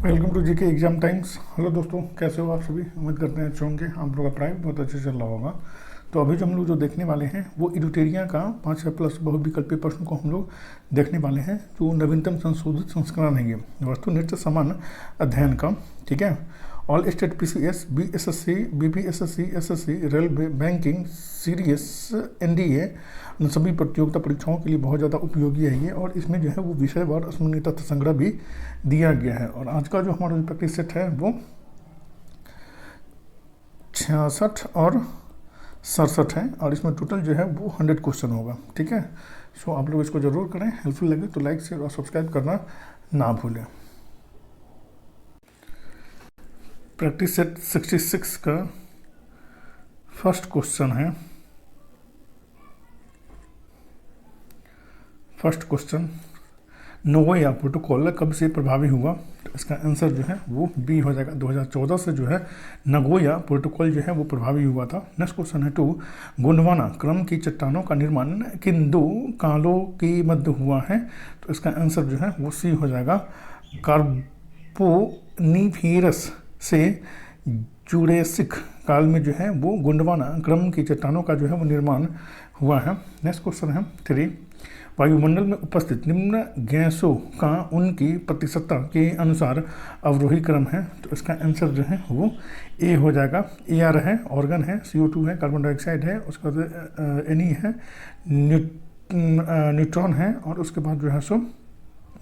Welcome to GK exam times. Hello दोस्तों, कैसे हो आप सभी? उम्मीद करते हैं अच्छे होंगे। आप लोगों का पढ़ाई बहुत अच्छे चल रहा होगा। तो अभी जो हम लोग देखने वाले हैं वो इडुटेरिया का 5 प्लस बहुविकल्पीय प्रश्न को हम लोग देखने वाले हैं, जो नवीनतम संशोधित संस्करण है ये वस्तुनिष्ठ समान अध्ययन का। ठीक है। All state PCS, BSSC, BPSSC, SSC, railway, banking, CDS, NDA, इन सभी प्रतियोगिता परीक्षाओं के लिए बहुत ज़्यादा उपयोगी है ये। और इसमें जो है वो विषयवार स्मरणीय तथ्य संग्रह भी दिया गया है। और आज का जो हमारा प्रैक्टिस सेट है वो 66 और 67 है, और इसमें टोटल जो है वो 100 क्वेश्चन होगा। ठीक है। सो आप लोग इसको जरूर करें। हेल्पफुल लगे तो लाइक, शेयर और सब्सक्राइब करना ना भूलें। प्रैक्टिस सेट 66 का फर्स्ट क्वेश्चन है। फर्स्ट क्वेश्चन, नगोया प्रोटोकॉल कब से प्रभावी हुआ? तो इसका आंसर जो है वो बी हो जाएगा। 2014 से जो है नगोया प्रोटोकॉल जो है वो प्रभावी हुआ था। नेक्स्ट क्वेश्चन है 2, गोंडवाना क्रम की चट्टानों का निर्माण किन दो कालों के मध्य हुआ है? तो इसका आंसर जो है वो सी हो जाएगा। कार्बोनिफेरस से जुरेसिक काल में जो है वो गोंडवाना क्रम की चट्टानों का जो है वो निर्माण हुआ है। नेक्स्ट क्वेश्चन है 3, वायुमंडल में उपस्थित निम्न गैसों का उनकी प्रतिशतता के अनुसार अवरोही क्रम है? तो इसका आंसर जो है वो ए हो जाएगा। एयर है, ऑर्गन है, CO2 है, कार्बन डाइऑक्साइड है, उसके बाद Ni है, न्यूट्रॉन है, और उसके बाद जो है सो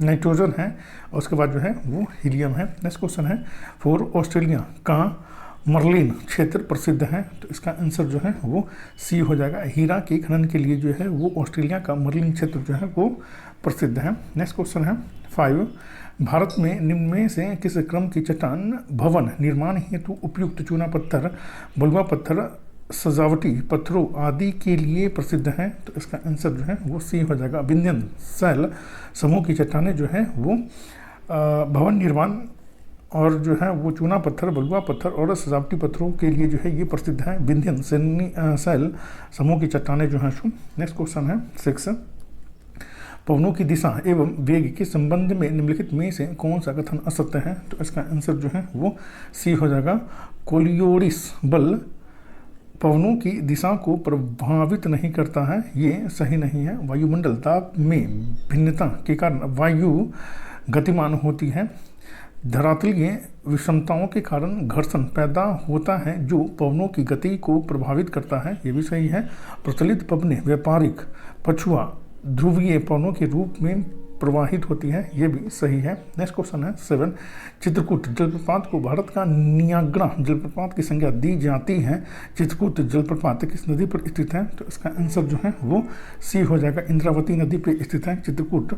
नाइट्रोजन है, और उसके बाद जो है वो हीलियम है। नेक्स्ट क्वेश्चन है 4, ऑस्ट्रेलिया का मर्लिन क्षेत्र प्रसिद्ध है? तो इसका आंसर जो है वो सी हो जाएगा। हीरा के खनन के लिए जो है वो ऑस्ट्रेलिया का मर्लिन क्षेत्र जो है वो प्रसिद्ध है। नेक्स्ट क्वेश्चन है 5, भारत में निम्न में से किस क्रम की चट्टान भवन निर्माण हेतु उपयुक्त चूना पत्थर, बलुआ पत्थर, सजावटी पत्थरों आदि के लिए प्रसिद्ध है? तो इसका आंसर जो है वो सी हो जाएगा। विंध्यन शैल समूह की चट्टानें जो है वो भवन निर्माण और जो है वो चूना पत्थर, बलुआ पत्थर और सजावटी पत्थरों के लिए जो है ये प्रसिद्ध है। विंध्यन शैल समूह की चट्टानें जो हैं। नेक्स्ट क्वेश्चन है 6, पवनों की दिशा एवं वेग के संबंध में निम्नलिखित में से कौन सा कथन असत्य है? तो इसका आंसर जो है वो सी हो जाएगा। कोलियोरिस बल पवनों की दिशा को प्रभावित नहीं करता है, ये सही नहीं है। वायुमंडल ताप में भिन्नता के कारण वायु गतिमान होती है। धरातलीय विषमताओं के कारण घर्षण पैदा होता है जो पवनों की गति को प्रभावित करता है, ये भी सही है। प्रचलित पवनें व्यापारिक पछुआ ध्रुवीय पवनों के रूप में प्रवाहित होती है, ये भी सही है। नेक्स्ट क्वेश्चन है 7, चित्रकूट जलप्रपात को भारत का नियाग्रा जलप्रपात की संज्ञा दी जाती है। चित्रकूट जलप्रपात किस नदी पर स्थित है? तो इसका आंसर जो है वो सी हो जाएगा। इंद्रावती नदी पर स्थित है चित्रकूट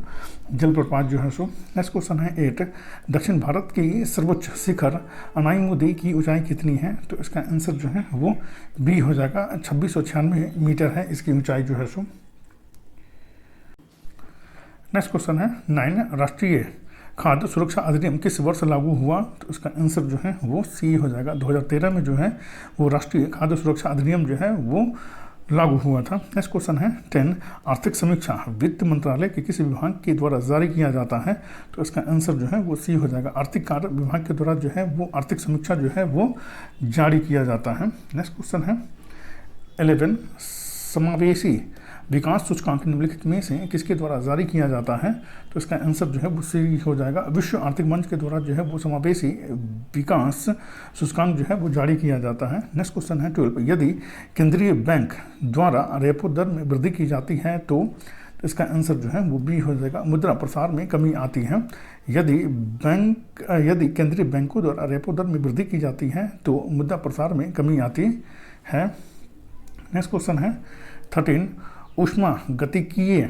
जलप्रपात जो है सो। नेक्स्ट क्वेश्चन है 8, दक्षिण भारत की सर्वोच्च शिखर अनाईमुदी की ऊंचाई कितनी है? तो इसका आंसर जो है वो बी हो जाएगा। 2696 मीटर है इसकी ऊंचाई जो है सो। नेक्स्ट क्वेश्चन है 9, राष्ट्रीय खाद्य सुरक्षा अधिनियम किस वर्ष लागू हुआ? तो इसका आंसर जो है वो सी हो जाएगा। 2013 में जो है वो राष्ट्रीय खाद्य सुरक्षा अधिनियम जो है वो लागू हुआ था। नेक्स्ट क्वेश्चन है 10, आर्थिक समीक्षा वित्त मंत्रालय के किस विभाग के द्वारा जारी किया जाता है? तो इसका आंसर जो है वो सी हो जाएगा। आर्थिक कार्य विभाग के द्वारा जो है वो आर्थिक समीक्षा जो है वो जारी किया जाता है। नेक्स्ट क्वेश्चन है 11, समावेशी विकास सूचकांक निम्नलिखित में से किसके द्वारा जारी किया जाता है? तो इसका आंसर जो है वो सी हो जाएगा। विश्व आर्थिक मंच के द्वारा जो है वो समावेशी विकास सूचकांक जो है वो जारी किया जाता है। नेक्स्ट क्वेश्चन है 12, यदि केंद्रीय बैंक द्वारा रेपो दर में वृद्धि की जाती है तो इसका आंसर जो है वो बी हो जाएगा। मुद्रा प्रसार में कमी आती है। यदि केंद्रीय बैंकों द्वारा रेपो दर में वृद्धि की जाती है तो मुद्रा प्रसार में कमी आती है। नेक्स्ट क्वेश्चन है 13, ऊष्मा गतिकीय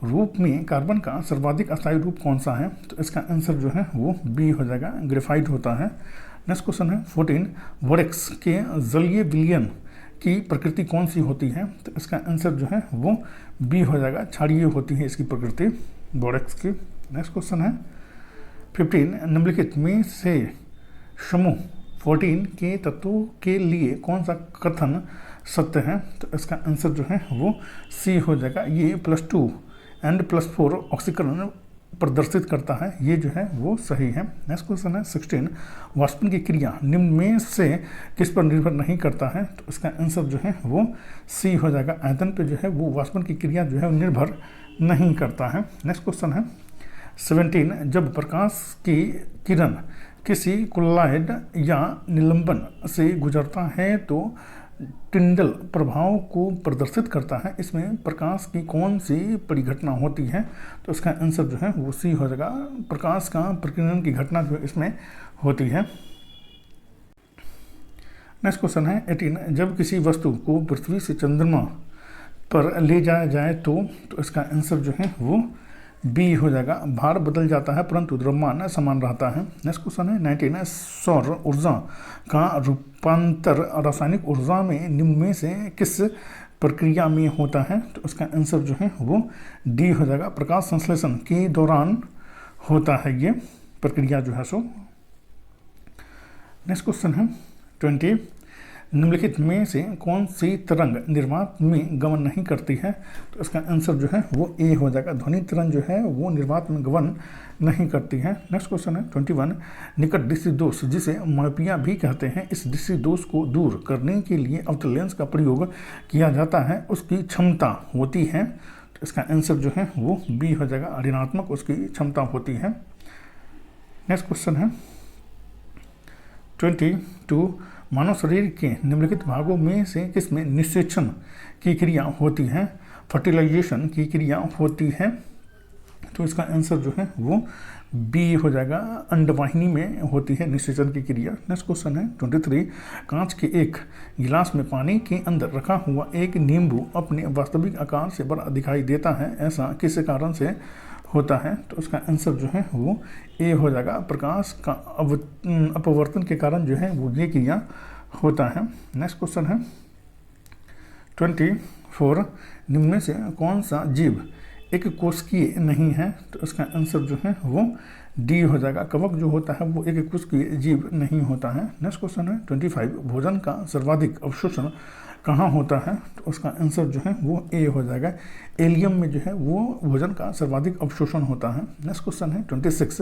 रूप में कार्बन का सर्वाधिक अस्थायी रूप कौन सा है? तो इसका आंसर जो है वो बी हो जाएगा। ग्रेफाइट होता है। नेक्स्ट क्वेश्चन है 14, बोरेक्स के जलीय विलयन की प्रकृति कौन सी होती है? तो इसका आंसर जो है वो बी हो जाएगा। क्षारीय होती है इसकी प्रकृति बोरेक्स की। नेक्स्ट क्वेश्चन है 15, निम्नलिखित में से समूह 14 के तत्वों के लिए कौन सा कथन सत्य है? तो इसका आंसर जो है वो सी हो जाएगा। ये +2 and +4 ऑक्सीकरण प्रदर्शित करता है, ये जो है वो सही है। नेक्स्ट क्वेश्चन है 16, वाष्पन की क्रिया निम्न में से किस पर निर्भर नहीं करता है? तो इसका आंसर जो है वो सी हो जाएगा। आयतन पे जो है वो वाष्पन की क्रिया जो है वो निर्भर नहीं करता है। नेक्स्ट क्वेश्चन है 17, जब प्रकाश की किरण किसी कोलाइड या निलंबन से गुजरता है तो टिंडल प्रभाव को प्रदर्शित करता है, इसमें प्रकाश की कौन सी परिघटना होती है? तो इसका आंसर जो है वो सी हो जाएगा। प्रकाश का प्रकीर्णन की घटना जो इसमें होती है। नेक्स्ट क्वेश्चन है 18, जब किसी वस्तु को पृथ्वी से चंद्रमा पर ले जाया जाए तो इसका आंसर जो है वो बी हो जाएगा। भार बदल जाता है परंतु द्रव्यमान समान रहता है। नेक्स्ट क्वेश्चन है 19, सौर ऊर्जा का रूपांतर रासायनिक ऊर्जा में निम्न में से किस प्रक्रिया में होता है? तो इसका आंसर जो है वो डी हो जाएगा। प्रकाश संश्लेषण के दौरान होता है ये प्रक्रिया जो है सो। नेक्स्ट क्वेश्चन है 20, निम्नलिखित में से कौन सी तरंग निर्वात में गमन नहीं करती है? तो इसका आंसर जो है वो ए हो जाएगा। ध्वनि तरंग जो है वो निर्वात में गमन नहीं करती है। नेक्स्ट क्वेश्चन है 21, निकट दृष्टि दोष जिसे मायोपिया भी कहते हैं, इस दृष्टि दोष को दूर करने के लिए अवतल लेंस का प्रयोग किया जाता है, उसकी क्षमता होती है? तो इसका आंसर जो है वो बी हो जाएगा। ऋणात्मक उसकी क्षमता होती है। नेक्स्ट क्वेश्चन है 22, मानव शरीर के निम्नलिखित भागों में से किसमें निषेचन की क्रिया होती है? फर्टिलाइजेशन की क्रिया होती है। तो इसका आंसर जो है वो बी हो जाएगा। अंडवाहिनी में होती है निषेचन की क्रिया। नेक्स्ट क्वेश्चन है 23, कांच के एक गिलास में पानी के अंदर रखा हुआ एक नींबू अपने वास्तविक आकार से बड़ा दिखाई देता है, ऐसा किस कारण से होता है? तो उसका आंसर जो है वो ए हो जाएगा। प्रकाश का अपवर्तन के कारण जो है वो ये क्रिया होता है। नेक्स्ट क्वेश्चन है 24, निम्न में से कौन सा जीव एक कोशिकीय नहीं है? तो इसका आंसर जो है वो डी हो जाएगा। कवक जो होता है वो एक कोशिकीय जीव नहीं होता है। नेक्स्ट क्वेश्चन है 25, भोजन का सर्वाधिक अवशोषण कहाँ होता है? तो उसका आंसर जो है वो ए हो जाएगा। एलियम में जो है वो भोजन का सर्वाधिक अवशोषण होता है। नेक्स्ट क्वेश्चन है 26,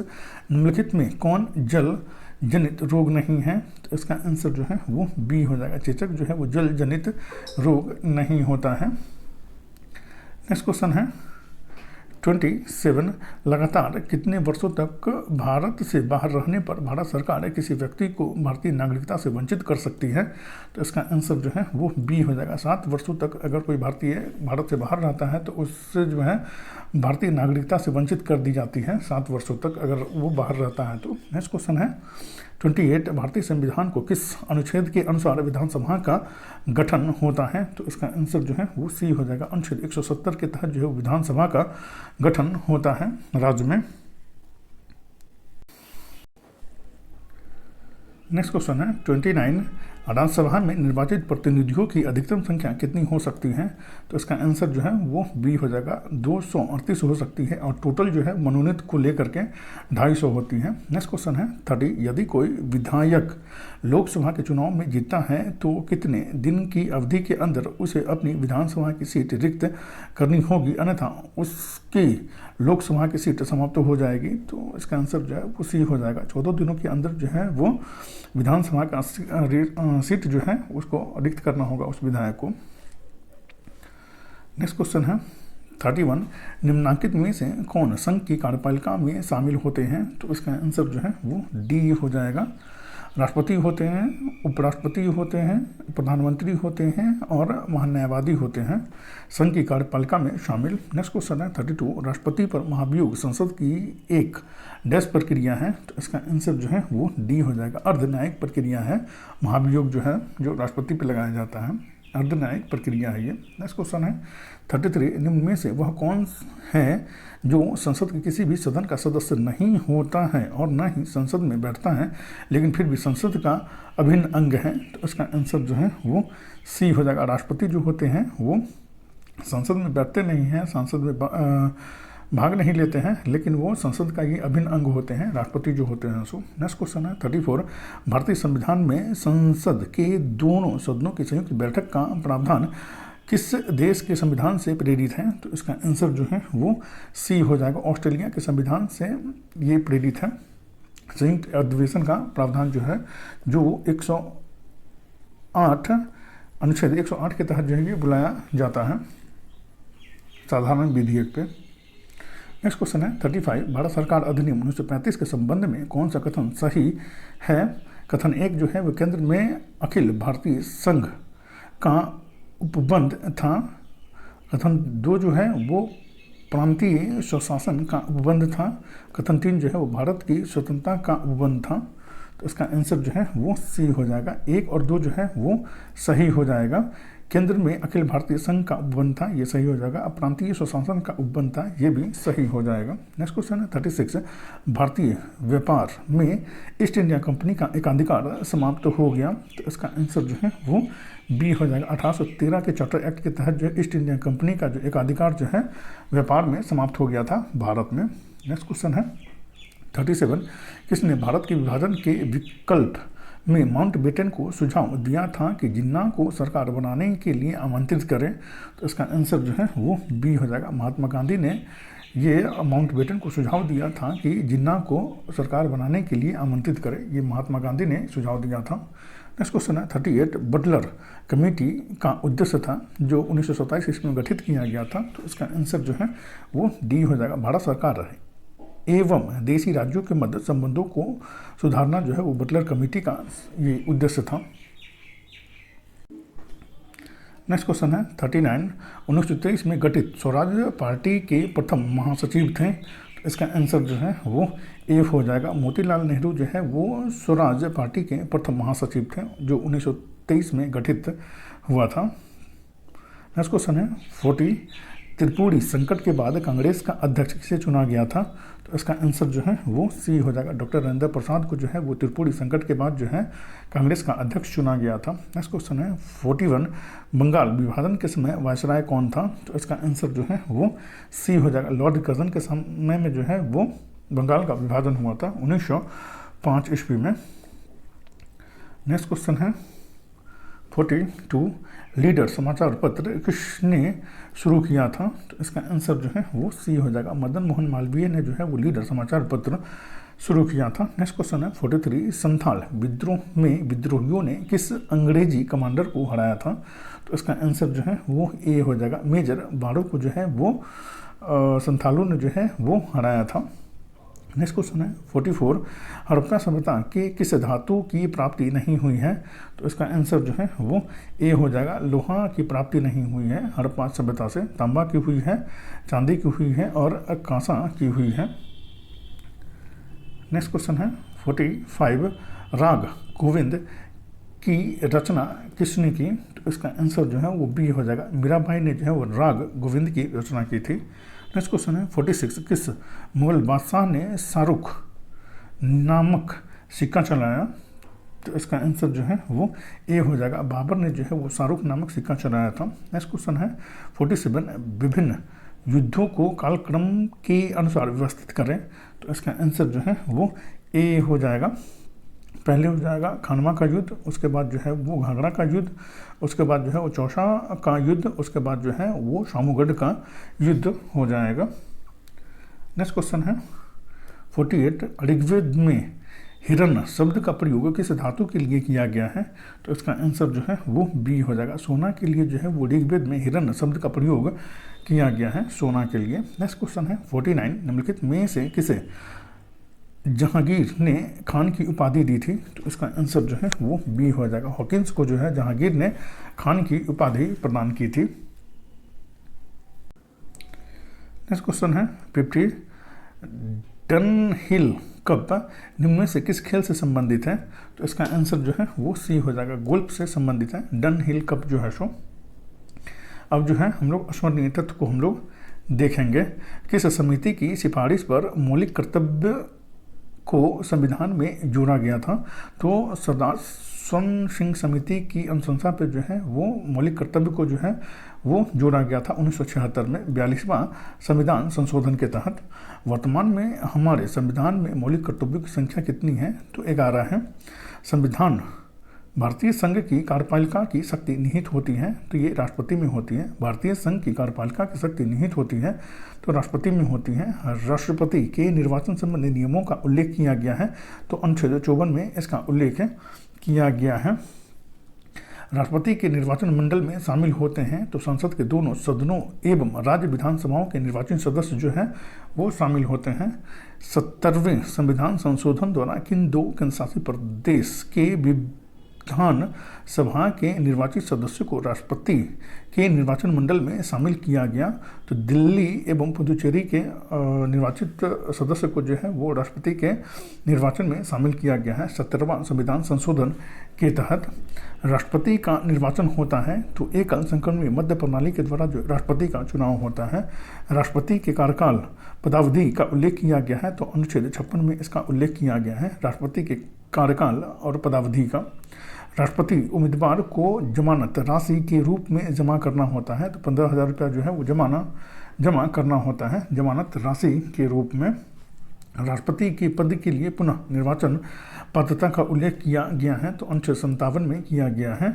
निम्नलिखित में कौन जल जनित रोग नहीं है? तो इसका आंसर जो है वो बी हो जाएगा। चेचक जो है वो जल जनित रोग नहीं होता है। नेक्स्ट क्वेश्चन है 27, लगातार कितने वर्षों तक भारत से बाहर रहने पर भारत सरकार किसी व्यक्ति को भारतीय नागरिकता से वंचित कर सकती है? तो इसका आंसर जो है वो बी हो जाएगा। 7 वर्षों तक अगर कोई भारतीय भारत से बाहर रहता है तो उससे जो है भारतीय नागरिकता से वंचित कर दी जाती है 7 वर्षों तक अगर वो बाहर रहता है तो। नेक्स्ट क्वेश्चन है 28, भारतीय संविधान को किस अनुच्छेद के अनुसार विधानसभा का गठन होता है? तो इसका आंसर जो है वो सी हो जाएगा। अनुच्छेद 170 के तहत जो है विधानसभा का गठन होता है राज्य में। नेक्स्ट क्वेश्चन है 29, राज्यसभा में निर्वाचित प्रतिनिधियों की अधिकतम संख्या कितनी हो सकती है? तो इसका आंसर जो है वो बी हो जाएगा। 238 हो सकती है और टोटल जो है मनोनीत को लेकर के 250 होती है। नेक्स्ट क्वेश्चन है 30, यदि कोई विधायक लोकसभा के चुनाव में जीतता है तो कितने दिन की अवधि के अंदर उसे अपनी विधानसभा की सीट रिक्त करनी होगी, अन्यथा उसकी लोकसभा की सीट समाप्त हो जाएगी? तो इसका आंसर जो है वो सी हो जाएगा। 14 दिनों के अंदर जो है वो विधानसभा का सीट जो है उसको रिक्त करना होगा उस विधायक को। नेक्स्ट क्वेश्चन है 31, निम्नांकित में से कौन संघ की कार्यपालिका में शामिल होते हैं? तो इसका आंसर जो है वो डी हो जाएगा। राष्ट्रपति होते हैं, उपराष्ट्रपति होते हैं, प्रधानमंत्री होते हैं और महान्यायवादी होते हैं संघ की कार्यपालिका में शामिल। नेक्स्ट क्वेश्चन है 32, राष्ट्रपति पर महाभियोग संसद की एक डैश प्रक्रिया है? तो इसका आंसर जो है वो डी हो जाएगा। अर्धन्यायिक प्रक्रिया है महाभियोग जो है जो राष्ट्रपति पर लगाया जाता है, अर्धन्यायिक प्रक्रिया है ये। नेक्स्ट क्वेश्चन है 33, निम्न में से वह कौन है जो संसद के किसी भी सदन का सदस्य नहीं होता है और न ही संसद में बैठता है लेकिन फिर भी संसद का अभिन्न अंग है? तो इसका आंसर जो है वो सी हो जाएगा। राष्ट्रपति जो होते हैं वो संसद में बैठते नहीं हैं, संसद में भाग नहीं लेते हैं, लेकिन वो संसद का ये अभिन्न अंग होते हैं राष्ट्रपति जो होते हैं सो। नेक्स्ट क्वेश्चन है 34, भारतीय संविधान में संसद के दोनों सदनों की संयुक्त बैठक का प्रावधान किस देश के संविधान से प्रेरित हैं? तो इसका आंसर जो है वो सी हो जाएगा, ऑस्ट्रेलिया के संविधान से ये प्रेरित है। संयुक्त अधिवेशन का प्रावधान जो है, जो 108 अनुच्छेद 108 के तहत जो है ये बुलाया जाता है साधारण विधेयक पे। नेक्स्ट क्वेश्चन है 35, भारत सरकार अधिनियम 1935 के संबंध में कौन सा कथन सही है? कथन 1 जो है वो केंद्र में अखिल भारतीय संघ का उपबंध था। कथन 2 जो है वो प्रांतीय स्वशासन का उपबंध था। कथन 3 जो है वो भारत की स्वतंत्रता का उपबंध था। तो इसका आंसर जो है वो सी हो जाएगा। 1 और 2 जो है वो सही हो जाएगा। केंद्र में अखिल भारतीय संघ का उपबंध था, ये सही हो जाएगा। अब प्रांतीय स्वशासन का उपबंध था, ये भी सही हो जाएगा। नेक्स्ट क्वेश्चन है 36, भारतीय व्यापार में ईस्ट इंडिया कंपनी का एकाधिकार समाप्त हो गया। तो इसका आंसर जो है वो बी हो जाएगा। 1813 के चार्टर एक्ट के तहत जो ईस्ट इंडिया कंपनी का जो एकाधिकार जो है व्यापार में समाप्त हो गया था भारत में। नेक्स्ट क्वेश्चन है 37, किसने भारत के विभाजन के विकल्प में माउंटबेटन को सुझाव दिया था कि जिन्ना को सरकार बनाने के लिए आमंत्रित करें? तो इसका आंसर जो है वो बी हो जाएगा। महात्मा गांधी ने ये माउंटबेटन को सुझाव दिया था कि जिन्ना को सरकार बनाने के लिए आमंत्रित करें, ये महात्मा गांधी ने सुझाव दिया था। नेक्स्ट क्वेश्चन है 38, बटलर कमेटी का उद्देश्य था जो 1927 ईस्वी में गठित किया गया था। तो इसका आंसर जो है वो डी हो जाएगा। भारत सरकार एवं देशी राज्यों के मध्य संबंधों को सुधारना जो है वो बटलर कमेटी का ये उद्देश्य था। नेक्स्ट क्वेश्चन है 39, 1923 में गठित स्वराज पार्टी के प्रथम महासचिव थे। तो इसका आंसर जो है वो ए हो जाएगा। मोतीलाल नेहरू जो है वो स्वराज पार्टी के प्रथम महासचिव थे जो 1923 में गठित हुआ था। नेक्स्ट क्वेश्चन है 40, त्रिपुरी संकट के बाद कांग्रेस का अध्यक्ष किसे चुना गया था? तो इसका आंसर जो है वो सी हो जाएगा। डॉक्टर राजेंद्र प्रसाद को जो है वो त्रिपुरी संकट के बाद जो है कांग्रेस का अध्यक्ष चुना गया था। नेक्स्ट क्वेश्चन है 41, बंगाल विभाजन के समय वायसराय कौन था? तो इसका आंसर जो है वो सी हो जाएगा। लॉर्ड कर्जन के समय में जो है वो बंगाल का विभाजन हुआ था 1905 ईस्वी में। नेक्स्ट क्वेश्चन है 42, लीडर समाचार पत्र किसने शुरू किया था? तो इसका आंसर जो है वो सी हो जाएगा। मदन मोहन मालवीय ने जो है वो लीडर समाचार पत्र शुरू किया था। नेक्स्ट क्वेश्चन है 43, संथाल विद्रोह में विद्रोहियों ने किस अंग्रेजी कमांडर को हराया था? तो इसका आंसर जो है वो ए हो जाएगा। मेजर बारो को जो है वो संथालों ने जो है वो हराया था। नेक्स्ट क्वेश्चन है 44, हड़प्पा सभ्यता के किस धातु की प्राप्ति नहीं हुई है? तो इसका आंसर जो है वो ए हो जाएगा। लोहा की प्राप्ति नहीं हुई है हड़प्पा सभ्यता से। तांबा की हुई है, चांदी की हुई है और कांसा की हुई है। नेक्स्ट क्वेश्चन है 45, राग गोविंद की रचना किसने की? तो इसका आंसर जो है वो बी हो जाएगा। मीराबाई ने जो है वो राग गोविंद की रचना की थी। नेक्स्ट क्वेश्चन है 46, किस मुगल बादशाह ने शाहरुख नामक सिक्का चलाया? तो इसका आंसर जो है वो ए हो जाएगा। बाबर ने जो है वो शाहरुख नामक सिक्का चलाया था। नेक्स्ट क्वेश्चन है 47, विभिन्न युद्धों को कालक्रम के अनुसार व्यवस्थित करें। तो इसका आंसर जो है वो ए हो जाएगा। पहले हो जाएगा खानवा का युद्ध, उसके बाद जो है वो घाघरा का युद्ध, उसके बाद जो है वो चौसा का युद्ध, उसके बाद जो है वो शामूगढ़ का युद्ध हो जाएगा। नेक्स्ट क्वेश्चन है 48, ऋग्वेद में हिरण्य शब्द का प्रयोग किस धातु के लिए किया गया है? तो इसका आंसर जो है वो बी हो जाएगा। सोना के लिए जो है वो ऋग्वेद में हिरण्य शब्द का प्रयोग किया गया है सोना के लिए। नेक्स्ट क्वेश्चन है 49, निम्नलिखित में से किसे जहांगीर ने खान की उपाधि दी थी? तो इसका आंसर जो है वो बी हो जाएगा। हॉकिंस को जो है जहांगीर ने खान की उपाधि प्रदान की थी। नेक्स्ट क्वेश्चन है 50, डनहिल कप निम्न में से किस खेल से संबंधित है? तो इसका आंसर जो है वो सी हो जाएगा। गोल्फ से संबंधित है डनहिल कप जो है सो। अब जो है हम लोग अस्मरणीय तत्व को हम लोग देखेंगे। किस समिति की सिफारिश पर मौलिक कर्तव्य को संविधान में जोड़ा गया था? तो सरदार स्वर्ण सिंह समिति की अनुशंसा पर जो है वो मौलिक कर्तव्य को जो है वो जोड़ा गया था 1976 में 42वां संविधान संशोधन के तहत। वर्तमान में हमारे संविधान में मौलिक कर्तव्यों की संख्या कितनी है? तो 11 है। संविधान भारतीय संघ की कार्यपालिका की शक्ति निहित होती है तो ये राष्ट्रपति में होती है। भारतीय संघ की कार्यपालिका की शक्ति निहित होती है तो राष्ट्रपति में होती है। राष्ट्रपति के निर्वाचन संबंधी नियमों का उल्लेख किया गया है तो अनुच्छेद 54 में इसका उल्लेख किया गया है। राष्ट्रपति के निर्वाचन मंडल में शामिल होते हैं तो संसद के दोनों सदनों एवं राज्य विधानसभाओं के निर्वाचित सदस्य जो हैं वो शामिल होते हैं। 70वें संविधान संशोधन द्वारा किन दो केंद्रशासित प्रदेश के विधान सभा के निर्वाचित सदस्यों को राष्ट्रपति के निर्वाचन मंडल में शामिल किया गया तो दिल्ली एवं पुदुचेरी के निर्वाचित सदस्य को जो है वो राष्ट्रपति के निर्वाचन में शामिल किया गया है। 70वां संविधान संशोधन के तहत राष्ट्रपति का निर्वाचन होता है तो एकल संक्रमणीय मध्य प्रणाली के द्वारा जो राष्ट्रपति का चुनाव होता है। राष्ट्रपति के कार्यकाल पदावधि का उल्लेख किया गया है तो अनुच्छेद 56 में इसका उल्लेख किया गया है। राष्ट्रपति के कार्यकाल और पदावधि का राष्ट्रपति उम्मीदवार को जमानत राशि के रूप में जमा करना होता है तो 15,000 रुपया जो है वो जमा करना होता है जमानत राशि के रूप में। राष्ट्रपति के पद के लिए पुनः निर्वाचन पात्रता का उल्लेख किया गया है तो अनुच्छेद 57 में किया गया है।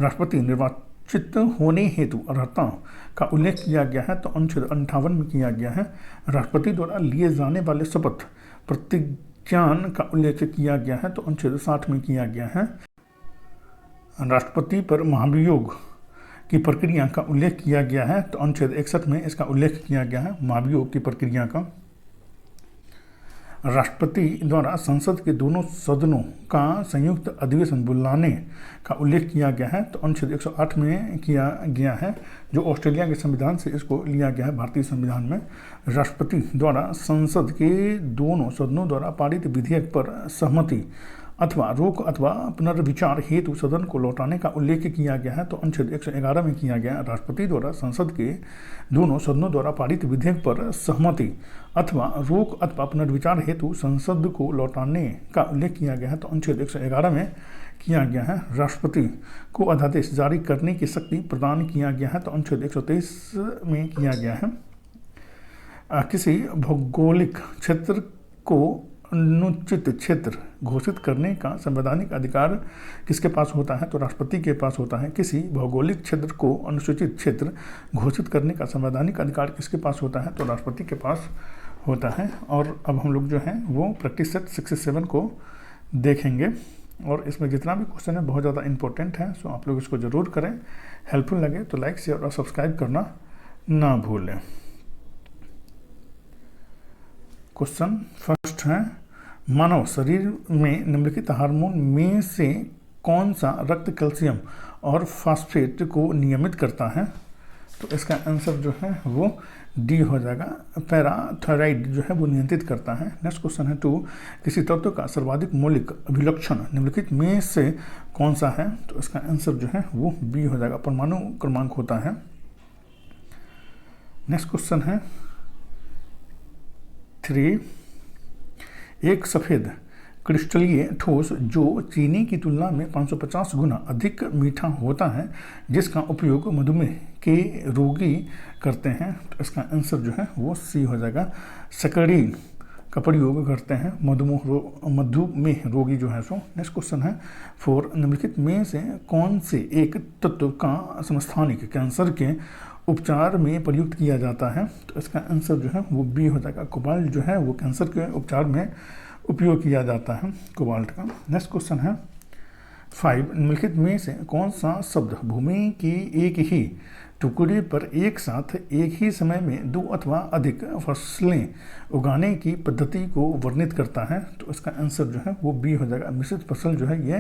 राष्ट्रपति निर्वाचित होने हेतु अर्हता का उल्लेख किया गया है तो अनुच्छेद 58 में किया गया है। राष्ट्रपति द्वारा लिए जाने वाले शपथ प्रतिज्ञान का उल्लेख किया गया है तो अनुच्छेद 60 में किया गया है। राष्ट्रपति पर महाभियोग की प्रक्रिया का उल्लेख किया गया है तो अनुच्छेद 61 में इसका उल्लेख किया गया है महाभियोग की प्रक्रिया का। राष्ट्रपति द्वारा संसद के दोनों सदनों का संयुक्त अधिवेशन बुलाने का उल्लेख किया गया है तो अनुच्छेद 108 में किया गया है जो ऑस्ट्रेलिया के संविधान से इसको लिया गया है भारतीय संविधान में। राष्ट्रपति द्वारा संसद के दोनों सदनों द्वारा पारित विधेयक पर सहमति अथवा रोक अथवा पुनर्विचार हेतु सदन को लौटाने का उल्लेख किया गया है तो अनुच्छेद 111 में किया गया। राष्ट्रपति द्वारा संसद के दोनों सदनों द्वारा पारित विधेयक पर सहमति अथवा रोक अथवा पुनर्विचार हेतु संसद को लौटाने का उल्लेख किया गया है तो अनुच्छेद 111 में किया गया है। राष्ट्रपति को अध्यादेश जारी करने की शक्ति प्रदान किया गया है तो अनुच्छेद 123 में किया गया है। किसी भौगोलिक क्षेत्र को अनुचित क्षेत्र घोषित करने का संवैधानिक अधिकार किसके पास होता है तो राष्ट्रपति के पास होता है। किसी भौगोलिक क्षेत्र को अनुसूचित क्षेत्र घोषित करने का संवैधानिक अधिकार किसके पास होता है तो राष्ट्रपति के पास होता है। और अब हम लोग जो है वो प्रैक्टिस सेट 67 को देखेंगे और इसमें जितना भी क्वेश्चन है बहुत ज़्यादा इंपॉर्टेंट है सो आप लोग इसको ज़रूर करें। हेल्पफुल लगे तो लाइक शेयर और सब्सक्राइब करना ना भूलें। क्वेश्चन फर्स्ट है मानव शरीर में निम्नलिखित हार्मोन में से कौन सा रक्त कैल्शियम और फास्फेट को नियमित करता है तो इसका आंसर जो है वो डी हो जाएगा। पैराथायराइड जो है वो नियंत्रित करता है। नेक्स्ट क्वेश्चन है 2 किसी तत्व का सर्वाधिक मौलिक अभिलक्षण निम्नलिखित में से कौन सा है तो इसका आंसर जो है वो बी हो जाएगा परमाणु क्रमांक होता है। नेक्स्ट क्वेश्चन है 3 एक सफ़ेद क्रिस्टलीय ठोस जो चीनी की तुलना में 550 गुना अधिक मीठा होता है जिसका उपयोग मधुमेह के रोगी करते हैं तो इसका आंसर जो है वो सी हो जाएगा। सकरीन का प्रयोग करते हैं मधुमेह रोगी जो है सो। नेक्स्ट क्वेश्चन है 4 निम्नलिखित में से कौन से एक तत्व का समस्थानिक कैंसर के उपचार में प्रयुक्त किया जाता है तो इसका आंसर जो है वो बी हो जाएगा। कोबाल्ट जो है वो कैंसर के उपचार में उपयोग किया जाता है कोबाल्ट का। नेक्स्ट क्वेश्चन है 5 निम्नलिखित में से कौन सा शब्द भूमि की एक ही टुकड़े पर एक साथ एक ही समय में 2 अथवा अधिक फसलें उगाने की पद्धति को वर्णित करता है तो इसका आंसर जो है वो बी हो जाएगा। मिश्रित फसल जो है ये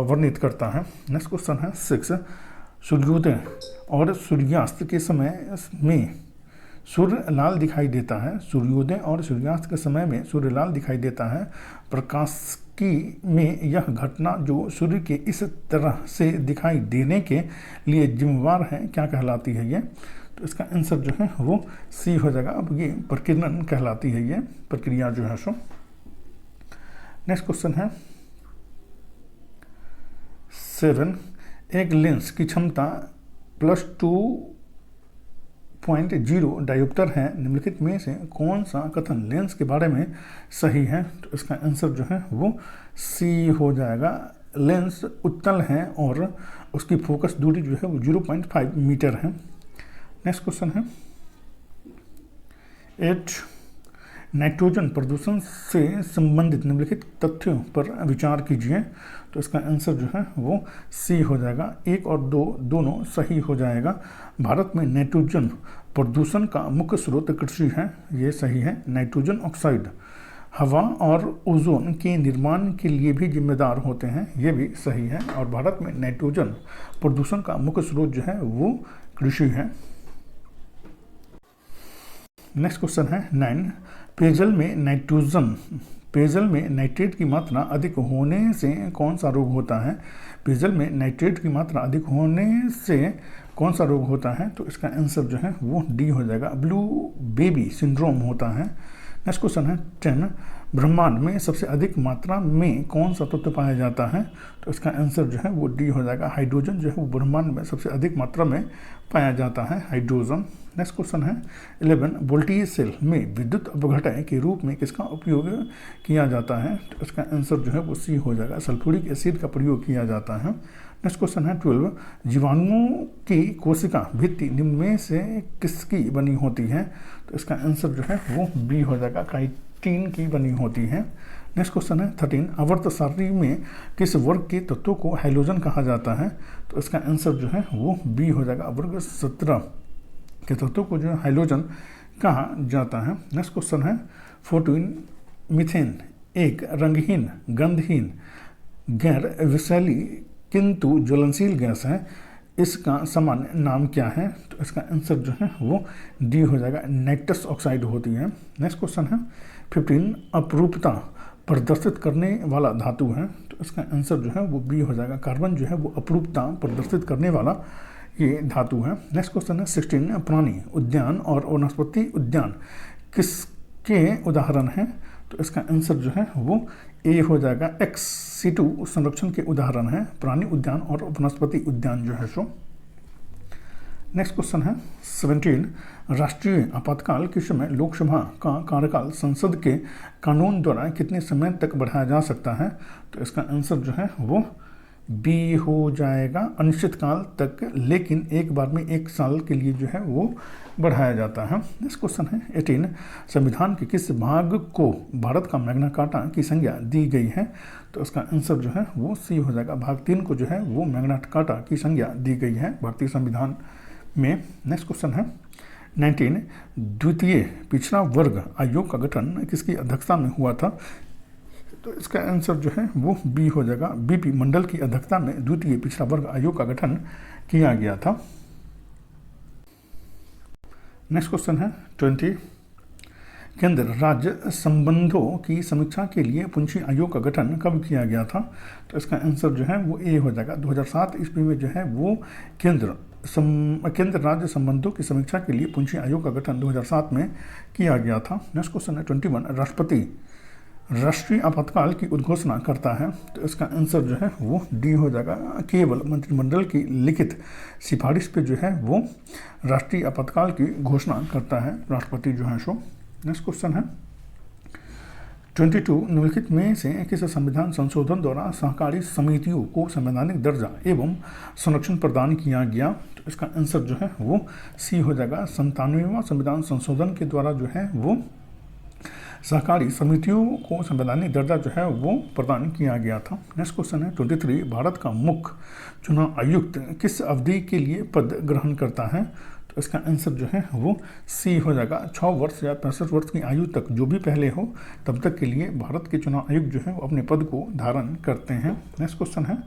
वर्णित करता है। नेक्स्ट क्वेश्चन है 6 सूर्योदय और सूर्यास्त के समय में सूर्य लाल दिखाई देता है। सूर्योदय और सूर्यास्त के समय में सूर्य लाल दिखाई देता है। प्रकाशिकी में यह घटना जो सूर्य के इस तरह से दिखाई देने के लिए जिम्मेवार है क्या कहलाती है ये तो इसका आंसर जो है वो सी हो जाएगा। अब ये प्रकीर्णन कहलाती है ये प्रक्रिया जो है सो। नेक्स्ट क्वेश्चन है 7 एक लेंस की क्षमता +2.0 डायोप्टर है निम्नलिखित में से कौन सा कथन लेंस के बारे में सही है तो इसका आंसर जो है वो सी हो जाएगा। लेंस उत्तल है और उसकी फोकस दूरी जो है वो 0.5 मीटर है। नेक्स्ट क्वेश्चन है 8, नाइट्रोजन प्रदूषण से संबंधित निम्नलिखित तथ्यों पर विचार कीजिए। तो इसका आंसर जो है वो सी हो जाएगा। 1 और 2 दोनों सही हो जाएगा। भारत में नाइट्रोजन प्रदूषण का मुख्य स्रोत कृषि है, ये सही है। नाइट्रोजन ऑक्साइड हवा और ओजोन के निर्माण के लिए भी जिम्मेदार होते हैं, ये भी सही है। और भारत में नाइट्रोजन प्रदूषण का मुख्य स्रोत जो है वो कृषि है। नेक्स्ट क्वेश्चन है 9, पेयजल में नाइट्रेट की मात्रा अधिक होने से कौन सा रोग होता है? पेयजल में नाइट्रेट की मात्रा अधिक होने से कौन सा रोग होता है? तो इसका आंसर जो है वो डी हो जाएगा, ब्लू बेबी सिंड्रोम होता है। नेक्स्ट क्वेश्चन है 10, ब्रह्मांड में सबसे अधिक मात्रा में कौन सा तत्व पाया जाता है? तो इसका आंसर जो है वो डी हो जाएगा, हाइड्रोजन जो है वो ब्रह्मांड में सबसे अधिक मात्रा में पाया जाता है, हाइड्रोजन। नेक्स्ट क्वेश्चन है 11, वोल्टेज सेल में विद्युत अपघटन के रूप में किसका उपयोग किया जाता है? तो इसका आंसर जो है वो सी हो जाएगा, सल्फ्यूरिक एसिड का प्रयोग किया जाता है। नेक्स्ट क्वेश्चन है 12, जीवाणुओं की कोशिका भित्ति निम्न में से किसकी बनी होती है? तो इसका आंसर जो है वो बी हो जाएगा, काइटिन की बनी होती है। नेक्स्ट क्वेश्चन है 13, आवर्त सारणी में किस वर्ग के तत्वों को हैलोजन कहा जाता है? तो इसका आंसर जो है वो बी हो जाएगा, वर्ग 17 के तत्वों को जो है हैलोजन कहा जाता है। नेक्स्ट क्वेश्चन है 14, मीथेन एक रंगहीन, गंधहीन, गैर विषैली किंतु ज्वलनशील गैस है, इसका सामान्य नाम क्या है? तो इसका आंसर जो है वो डी हो जाएगा, नाइट्रस ऑक्साइड होती है। नेक्स्ट क्वेश्चन है 15, अपरूपता प्रदर्शित करने वाला धातु है। तो इसका आंसर जो है वो बी हो जाएगा, कार्बन जो है वो अपरूपता प्रदर्शित करने वाला ये धातु है। नेक्स्ट क्वेश्चन है 16, प्राणी उद्यान और वनस्पति उद्यान किसके उदाहरण हैं? तो इसका आंसर जो है वो ए हो जाएगा, एक्स सिटू संरक्षण के उदाहरण है प्राणी उद्यान और वनस्पति उद्यान जो है सो। नेक्स्ट क्वेश्चन है 17, राष्ट्रीय आपातकाल के समय लोकसभा का कार्यकाल संसद के कानून द्वारा कितने समय तक बढ़ाया जा सकता है? तो इसका आंसर जो है वो बी हो जाएगा, अनिश्चितकाल तक, लेकिन एक बार में 1 साल के लिए जो है वो बढ़ाया जाता है। नेक्स्ट क्वेश्चन है 18, संविधान के किस भाग को भारत का मैग्ना कार्टा की संज्ञा दी गई है? तो इसका आंसर जो है वो सी हो जाएगा, भाग 3 को जो है वो मैग्ना कार्टा की संज्ञा दी गई है भारतीय संविधान में। नेक्स्ट क्वेश्चन है 19, द्वितीय पिछड़ा वर्ग आयोग का गठन किसकी अध्यक्षता में हुआ था? तो इसका आंसर जो है वो बी हो जाएगा, बीपी मंडल की अध्यक्षता में द्वितीय पिछड़ा वर्ग आयोग का गठन किया गया था। नेक्स्ट क्वेश्चन है 20, केंद्र राज्य संबंधों की समीक्षा के लिए पुंछी आयोग का गठन कब किया गया था? तो इसका आंसर जो है वो ए हो जाएगा, 2007 ईस्वी में जो है वो केंद्र राज्य संबंधों की समीक्षा के लिए पुंछी आयोग का गठन 2007 में किया गया था। नेक्स्ट क्वेश्चन है 21, राष्ट्रपति राष्ट्रीय आपातकाल की उद्घोषणा करता है। तो इसका आंसर जो है वो डी हो जाएगा, केवल मंत्रिमंडल की लिखित सिफारिश पे जो है वो राष्ट्रीय आपातकाल की घोषणा करता है राष्ट्रपति जो है सो। नेक्स्ट क्वेश्चन है 22, निम्नलिखित में से किस संविधान संशोधन द्वारा सहकारी समितियों को संवैधानिक दर्जा एवं संरक्षण प्रदान किया गया? तो इसका आंसर जो है वो सी हो जाएगा, 97वां संविधान संशोधन के द्वारा जो है वो सहकारी समितियों को संवैधानिक दर्जा जो है वो प्रदान किया गया था। नेक्स्ट क्वेश्चन है 23, भारत का मुख्य चुनाव आयुक्त किस अवधि के लिए पद ग्रहण करता है? तो इसका आंसर जो है वो सी हो जाएगा, 6 वर्ष या 65 वर्ष की आयु तक जो भी पहले हो तब तक के लिए भारत के चुनाव आयुक्त जो है वो अपने पद को धारण करते हैं। नेक्स्ट क्वेश्चन है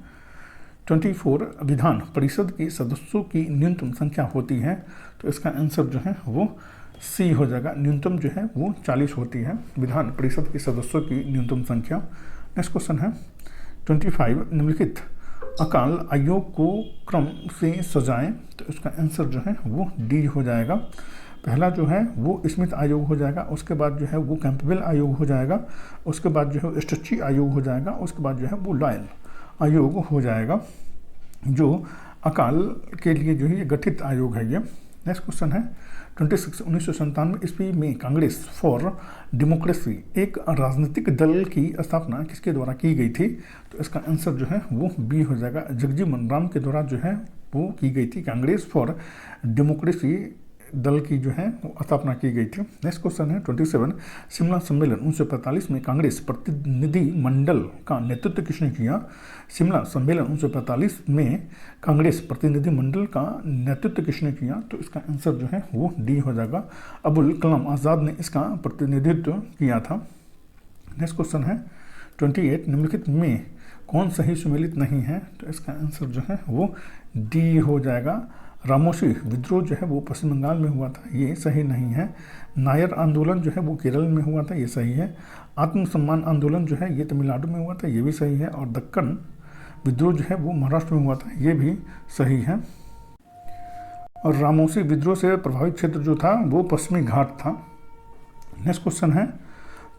24, विधान परिषद के सदस्यों की न्यूनतम संख्या होती है? तो इसका आंसर जो है वो सी हो जाएगा, न्यूनतम जो है वो 40 होती है विधान परिषद के सदस्यों की न्यूनतम संख्या। नेक्स्ट क्वेश्चन है 25, निम्नलिखित अकाल आयोग को क्रम से सजाएं? तो इसका आंसर जो है वो डी हो जाएगा, पहला जो है वो स्मिथ आयोग हो जाएगा, उसके बाद जो है वो कैंपबेल आयोग हो जाएगा, उसके बाद जो है स्ट्रची आयोग हो जाएगा, उसके बाद जो है वो लॉयल आयोग हो जाएगा, जो अकाल के लिए जो है ये गठित आयोग है ये। नेक्स्ट क्वेश्चन है 26 1997 ईस्वी में कांग्रेस फॉर डेमोक्रेसी एक राजनीतिक दल की स्थापना किसके द्वारा की गई थी? तो इसका आंसर जो है वो बी हो जाएगा, जगजीवन राम के द्वारा जो है वो की गई थी। कांग्रेस फॉर डेमोक्रेसी दल की जो है स्थापना की गई थी। नेक्स्ट क्वेश्चन है 27 शिमला सम्मेलन 1945 में कांग्रेस प्रतिनिधि मंडल का नेतृत्व किसने किया? शिमला सम्मेलन 1945 में कांग्रेस प्रतिनिधि मंडल का नेतृत्व किसने किया? तो इसका आंसर जो है वो डी हो जाएगा, अबुल कलाम आज़ाद ने इसका प्रतिनिधित्व किया था। नेक्स्ट क्वेश्चन है 28 निम्नलिखित में कौन सही सुमेलित नहीं है? तो इसका आंसर जो है वो डी हो जाएगा, रामोशी विद्रोह जो है वो पश्चिम बंगाल में हुआ था, ये सही नहीं है। नायर आंदोलन जो है वो केरल में हुआ था, ये सही है। आत्मसम्मान आंदोलन जो है ये तमिलनाडु में हुआ था, ये भी सही है। और दक्कन विद्रोह जो है वो महाराष्ट्र में हुआ था, ये भी सही है। और रामोशी विद्रोह से प्रभावित क्षेत्र जो था वो पश्चिमी घाट था। नेक्स्ट क्वेश्चन है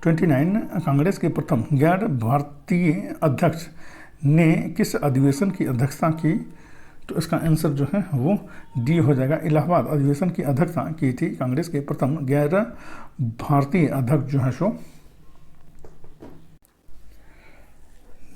29 कांग्रेस के प्रथम गैर भारतीय अध्यक्ष ने किस अधिवेशन की अध्यक्षता की? तो इसका आंसर जो है वो डी हो जाएगा, इलाहाबाद अधिवेशन की अध्यक्षता की थी कांग्रेस के प्रथम गैर भारतीय अध्यक्ष जो है सो।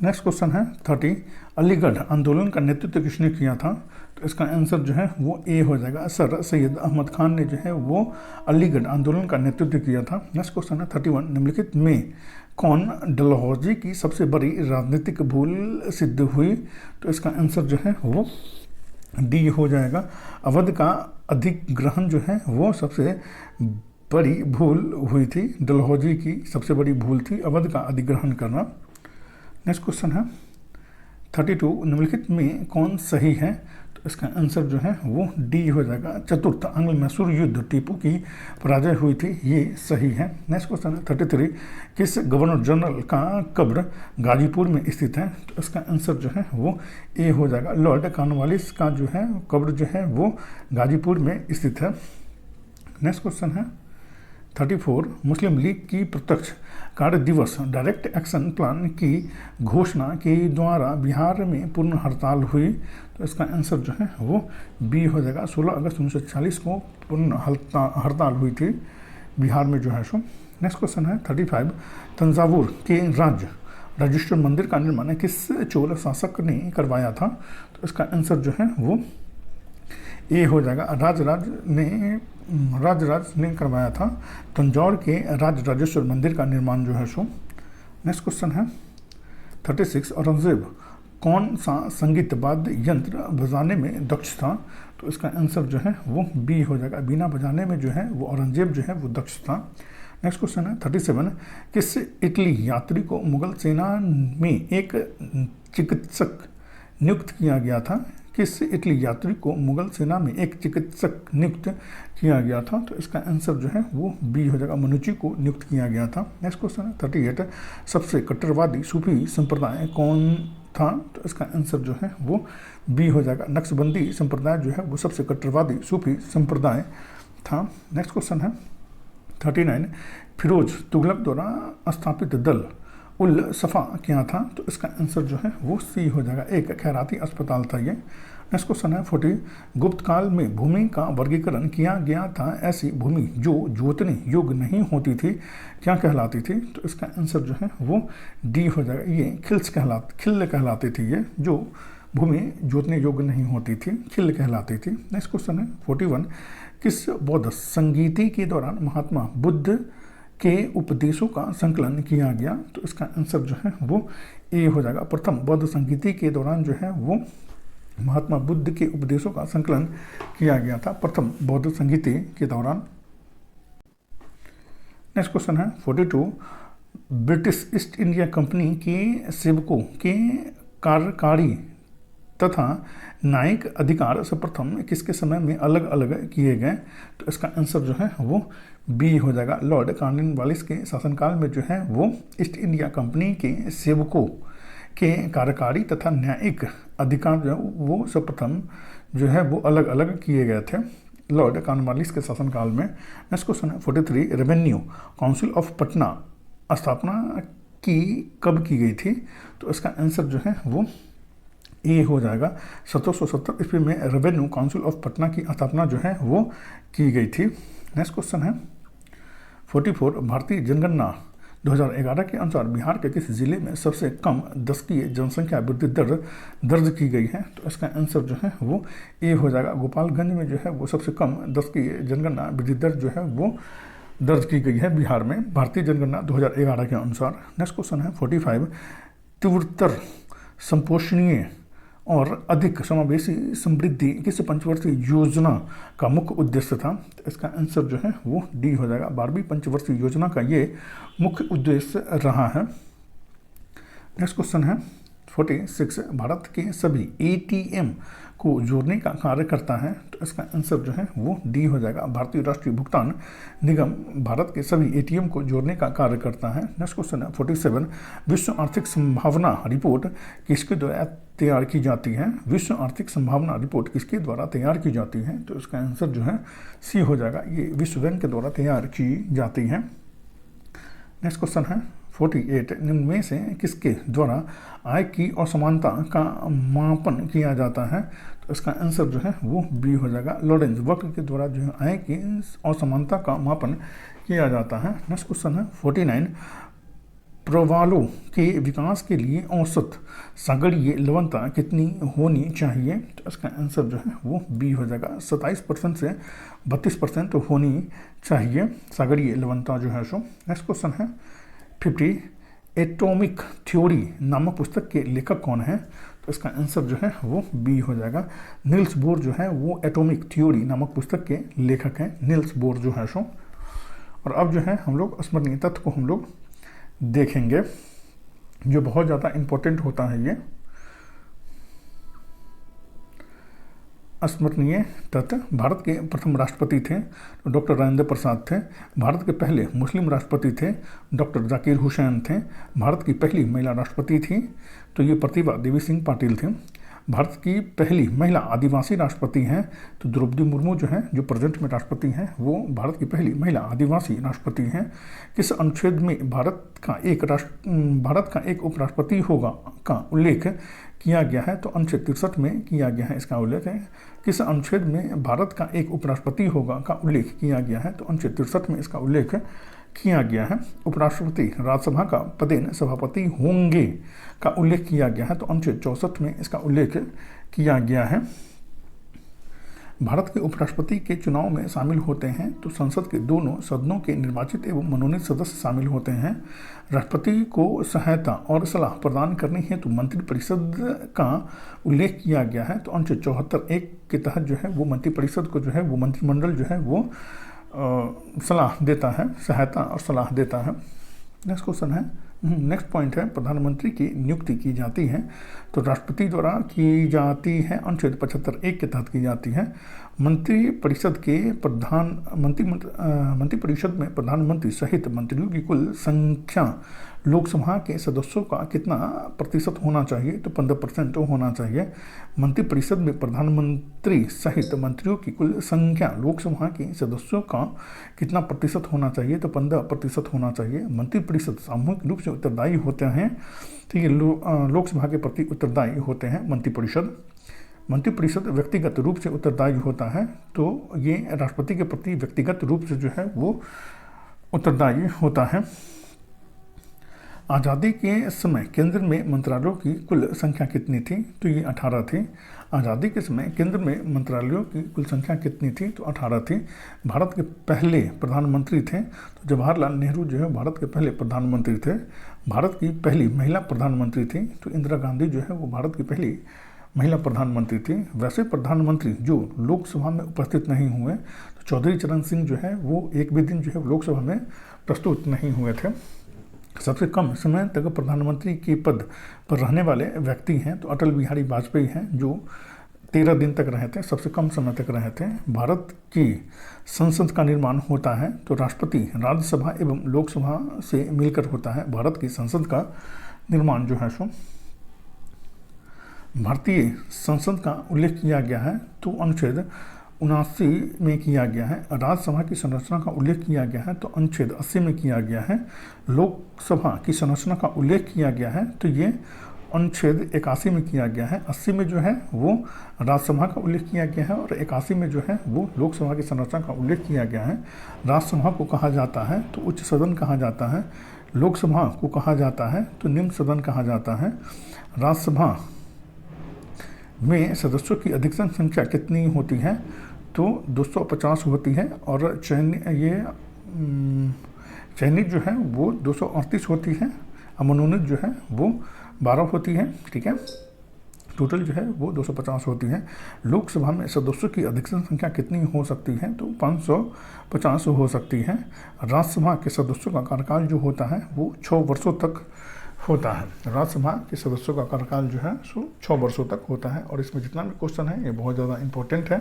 नेक्स्ट क्वेश्चन है 30 अलीगढ़ आंदोलन का नेतृत्व किसने किया था? तो इसका आंसर जो है वो ए हो जाएगा, सर सैयद अहमद खान ने जो है वो अलीगढ़ आंदोलन का नेतृत्व किया था। नेक्स्ट क्वेश्चन है 31 निम्नलिखित में कौन डलहौजी की सबसे बड़ी राजनीतिक भूल सिद्ध हुई? तो इसका आंसर जो है वो डी हो जाएगा, अवध का अधिग्रहण जो है वो सबसे बड़ी भूल हुई थी। डलहौजी की सबसे बड़ी भूल थी अवध का अधिग्रहण करना। नेक्स्ट क्वेश्चन है 32 निम्नलिखित में कौन सही है? तो इसका आंसर जो है वो डी हो जाएगा, चतुर्थ आंग्ल मैसूर युद्ध टीपू की पराजय हुई थी, ये सही है। नेक्स्ट क्वेश्चन है 33 किस गवर्नर जनरल का कब्र गाजीपुर में स्थित है? तो इसका आंसर जो है वो ए हो जाएगा, लॉर्ड कॉर्नवालिस का जो है कब्र जो है वो गाजीपुर में स्थित है। नेक्स्ट क्वेश्चन है 34 मुस्लिम लीग की प्रत्यक्ष कार्य दिवस डायरेक्ट एक्शन प्लान की घोषणा के द्वारा बिहार में पूर्ण हड़ताल हुई। तो इसका आंसर जो है वो बी हो जाएगा, 16 अगस्त 1940 को पूर्ण हड़ताल हुई थी बिहार में जो है सो। नेक्स्ट क्वेश्चन है 35 तंजावुर के राजेश्वर मंदिर का निर्माण किस चोल शासक ने करवाया था? तो इसका आंसर जो है वो ए हो जाएगा, राजराज ने करवाया था तंजौर के राजेश्वर मंदिर का निर्माण जो है सो। नेक्स्ट क्वेश्चन है 36 औरंगजेब कौन सा संगीत वाद्य यंत्र बजाने में दक्ष था? तो इसका आंसर जो है वो बी हो जाएगा, बीना बजाने में जो है वो औरंगजेब जो है वो दक्ष था। नेक्स्ट क्वेश्चन है 37 किस इटली यात्री को मुगल सेना में एक चिकित्सक नियुक्त किया गया था? किस इटली यात्री को मुगल सेना में एक चिकित्सक नियुक्त किया गया था? तो इसका आंसर जो है वो बी हो जाएगा, मनुची को नियुक्त किया गया था। नेक्स्ट क्वेश्चन है 38 सबसे कट्टरवादी सूफी संप्रदाय कौन था? तो इसका आंसर जो है वो बी हो जाएगा, नक्शबंदी संप्रदाय जो है वो सबसे कट्टरवादी सूफी संप्रदाय था। नेक्स्ट क्वेश्चन है 39 फिरोज तुगलक द्वारा स्थापित दल उल सफ़ा क्या था? तो इसका आंसर जो है वो सी हो जाएगा, एक खैराती अस्पताल था ये। नेक्स्ट क्वेश्चन है 40 गुप्त काल में भूमि का वर्गीकरण किया गया था, ऐसी भूमि जो जोतने योग्य नहीं होती थी क्या कहलाती थी? तो इसका आंसर जो है वो डी हो जाएगा, ये खिल्ल कहलाती थी, ये जो भूमि जोतने योग्य नहीं होती थी खिल्ल कहलाती थी। नेक्स्ट क्वेश्चन है 41 किस बौद्ध संगीति के दौरान महात्मा बुद्ध के उपदेशों का संकलन किया गया? तो इसका आंसर जो है वो ए हो जाएगा, प्रथम बौद्ध संगीति के दौरान जो है वो महात्मा बुद्ध के उपदेशों का संकलन किया गया था, प्रथम बौद्ध संगीति के दौरान। नेक्स्ट क्वेश्चन है 42 ब्रिटिश ईस्ट इंडिया कंपनी के सेवकों के कार्यकारी तथा न्यायिक अधिकार सर्वप्रथम किसके समय में अलग अलग किए गए? तो इसका आंसर जो है वो बी हो जाएगा, लॉर्ड कॉर्नवालिस के शासनकाल में जो है वो ईस्ट इंडिया कंपनी के सेवकों के कार्यकारी तथा न्यायिक अधिकार जो है वो सर्वप्रथम जो है वो अलग अलग किए गए थे लॉर्ड कॉर्नवालिस के शासनकाल में। नेक्स्ट क्वेश्चन है 43 रेवेन्यू काउंसिल ऑफ पटना स्थापना की कब की गई थी? तो इसका आंसर जो है वो ए हो जाएगा। 1770 ईस्वी में रेवेन्यू काउंसिल ऑफ पटना की स्थापना जो है वो की गई थी। नेक्स्ट क्वेश्चन है 44, भारतीय जनगणना 2011 के अनुसार बिहार के किस जिले में सबसे कम दशकीय जनसंख्या वृद्धि दर दर्ज की गई है? तो इसका आंसर जो है वो ए हो जाएगा। गोपालगंज में जो है वो सबसे कम दशकीय जनगणना वृद्धि दर जो है वो दर्ज की गई है बिहार में, भारतीय जनगणना 2011 के अनुसार। नेक्स्ट क्वेश्चन है 45, तीव्रतर संपोषणीय और अधिक समावेशी समृद्धि किस पंचवर्षीय योजना का मुख्य उद्देश्य था? तो इसका आंसर जो है वो डी हो जाएगा। 12वीं पंचवर्षीय योजना का ये मुख्य उद्देश्य रहा है। नेक्स्ट क्वेश्चन है 46, भारत के सभी एटीएम को जोड़ने का कार्य करता है? तो इसका आंसर जो है वो डी हो जाएगा। भारतीय राष्ट्रीय भुगतान निगम भारत के सभी एटीएम को जोड़ने का कार्य करता है। नेक्स्ट क्वेश्चन है 47, विश्व आर्थिक संभावना रिपोर्ट किसके द्वारा तैयार की जाती है? विश्व आर्थिक संभावना रिपोर्ट किसके द्वारा तैयार की जाती है? तो इसका आंसर जो है सी हो जाएगा। ये विश्व बैंक के द्वारा तैयार की जाती है। नेक्स्ट क्वेश्चन है 48, निम्न में से किसके द्वारा आय की असमानता का मापन किया जाता है? तो इसका आंसर जो है वो बी हो जाएगा। लॉरेंज वक्र के द्वारा जो है आय की असमानता का मापन किया जाता है। नेक्स्ट क्वेश्चन है 49, प्रवालों के विकास के लिए औसत सागरीय लवणता कितनी होनी चाहिए? तो इसका आंसर जो है वो बी हो जाएगा। 27% से 32% होनी चाहिए सागरीय लवणता जो है सो। नेक्स्ट क्वेश्चन है 50, एटॉमिक थ्योरी नामक पुस्तक के लेखक कौन है? तो इसका आंसर जो है वो बी हो जाएगा। नील्स बोर जो है वो एटॉमिक थ्योरी नामक पुस्तक के लेखक हैं, नील्स बोर जो है सो। और अब जो है हम लोग स्मरणीय तथ्य को हम लोग देखेंगे जो बहुत ज़्यादा इम्पोर्टेंट होता है। ये स्मरणीय तथ्य, भारत के प्रथम राष्ट्रपति थे तो डॉक्टर राजेंद्र प्रसाद थे। भारत के पहले मुस्लिम राष्ट्रपति थे डॉक्टर जाकिर हुसैन थे। भारत की पहली महिला राष्ट्रपति थी तो ये प्रतिभा देवी सिंह पाटिल थी। भारत की पहली महिला आदिवासी राष्ट्रपति हैं तो द्रौपदी मुर्मू जो हैं, जो प्रेजेंट में राष्ट्रपति हैं, वो भारत की पहली महिला आदिवासी राष्ट्रपति हैं। किस अनुच्छेद में भारत का एक उपराष्ट्रपति होगा का उल्लेख किया गया है? तो अनुच्छेद 63 में किया गया है इसका उल्लेख है। किस अनुच्छेद में भारत का एक उपराष्ट्रपति होगा का उल्लेख किया गया है? तो अनुच्छेद 63 में इसका उल्लेख किया गया है। उपराष्ट्रपति राज्यसभा का पदेन सभापति होंगे का उल्लेख किया गया है तो अनुच्छेद 64 में इसका उल्लेख किया गया है। भारत के उपराष्ट्रपति के चुनाव में शामिल होते हैं तो संसद के दोनों सदनों के निर्वाचित एवं मनोनीत सदस्य शामिल होते हैं। राष्ट्रपति को सहायता और सलाह प्रदान करने हेतु मंत्रिपरिषद का उल्लेख किया गया है तो अनुच्छेद 74(1) के तहत जो है वो मंत्रिपरिषद को जो है वो मंत्रिमंडल जो है वो सलाह देता है, सहायता और सलाह देता है। नेक्स्ट क्वेश्चन है, नेक्स्ट पॉइंट है, प्रधानमंत्री की नियुक्ति की जाती है तो राष्ट्रपति द्वारा की जाती है, अनुच्छेद 75(1) के तहत की जाती है। मंत्रिपरिषद में प्रधानमंत्री सहित मंत्रियों की कुल संख्या लोकसभा के सदस्यों का कितना प्रतिशत होना चाहिए? तो 15% होना चाहिए। मंत्रिपरिषद में प्रधानमंत्री सहित मंत्रियों की कुल संख्या लोकसभा के सदस्यों का कितना प्रतिशत होना चाहिए? तो 15% होना चाहिए। मंत्रिपरिषद सामूहिक रूप से उत्तरदायी होते हैं, ठीक है, लोकसभा के प्रति उत्तरदायी होते हैं मंत्रिपरिषद व्यक्तिगत रूप से उत्तरदायी होता है तो ये राष्ट्रपति के प्रति व्यक्तिगत रूप से जो है वो उत्तरदायी होता है। आज़ादी के समय केंद्र में मंत्रालयों की कुल संख्या कितनी थी? तो ये 18 थी। आज़ादी के समय केंद्र में मंत्रालयों की कुल संख्या कितनी थी? तो 18 थी। भारत के पहले प्रधानमंत्री थे तो जवाहरलाल नेहरू जो है भारत के पहले प्रधानमंत्री थे। भारत की पहली महिला प्रधानमंत्री थी तो इंदिरा गांधी जो है वो भारत की पहली महिला प्रधानमंत्री थी। वैसे प्रधानमंत्री जो लोकसभा में उपस्थित नहीं हुए तो चौधरी चरण सिंह जो है वो एक भी दिन जो है लोकसभा में प्रस्तुत नहीं हुए थे। सबसे कम समय तक प्रधानमंत्री के पद पर रहने वाले व्यक्ति हैं तो अटल बिहारी वाजपेयी हैं जो 13 दिन तक रहे थे, सबसे कम समय तक रहे थे। भारत की संसद का निर्माण होता है तो राष्ट्रपति राज्यसभा एवं लोकसभा से मिलकर होता है। भारत की संसद का निर्माण जो है सो भारतीय संसद का उल्लेख किया गया है तो अनुच्छेद 79 में किया गया है। राज्यसभा की संरचना का उल्लेख किया गया है तो अनुच्छेद 80 में किया गया है। लोकसभा की संरचना का उल्लेख किया गया है तो ये अनुच्छेद 81 में किया गया है। 80 में जो है वो राज्यसभा का उल्लेख किया गया है और 81 में जो है वो लोकसभा की संरचना का उल्लेख किया गया है। राज्यसभा को कहा जाता है तो उच्च सदन कहा जाता है, लोकसभा को कहा जाता है तो निम्न सदन कहा जाता है। राज्यसभा में सदस्यों की अधिकतम संख्या कितनी होती है? तो 250 होती है और चयनित जो है वो 238 होती है, मनोनीत जो है वो 12 होती है। ठीक है, टोटल जो है वो 250 होती है। लोकसभा में सदस्यों की अधिकतम संख्या कितनी हो सकती है? तो 550 हो सकती है। राज्यसभा के सदस्यों का कार्यकाल जो होता है वो 6 वर्षों तक होता है। राज्यसभा के सदस्यों का कार्यकाल जो है सो 6 वर्षों तक होता है और इसमें जितना भी क्वेश्चन है ये बहुत ज़्यादा इंपॉर्टेंट है।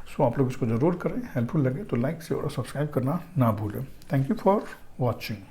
सो आप लोग इसको ज़रूर करें, हेल्पफुल लगे तो लाइक शेयर और सब्सक्राइब करना ना भूलें। Thank you for watching.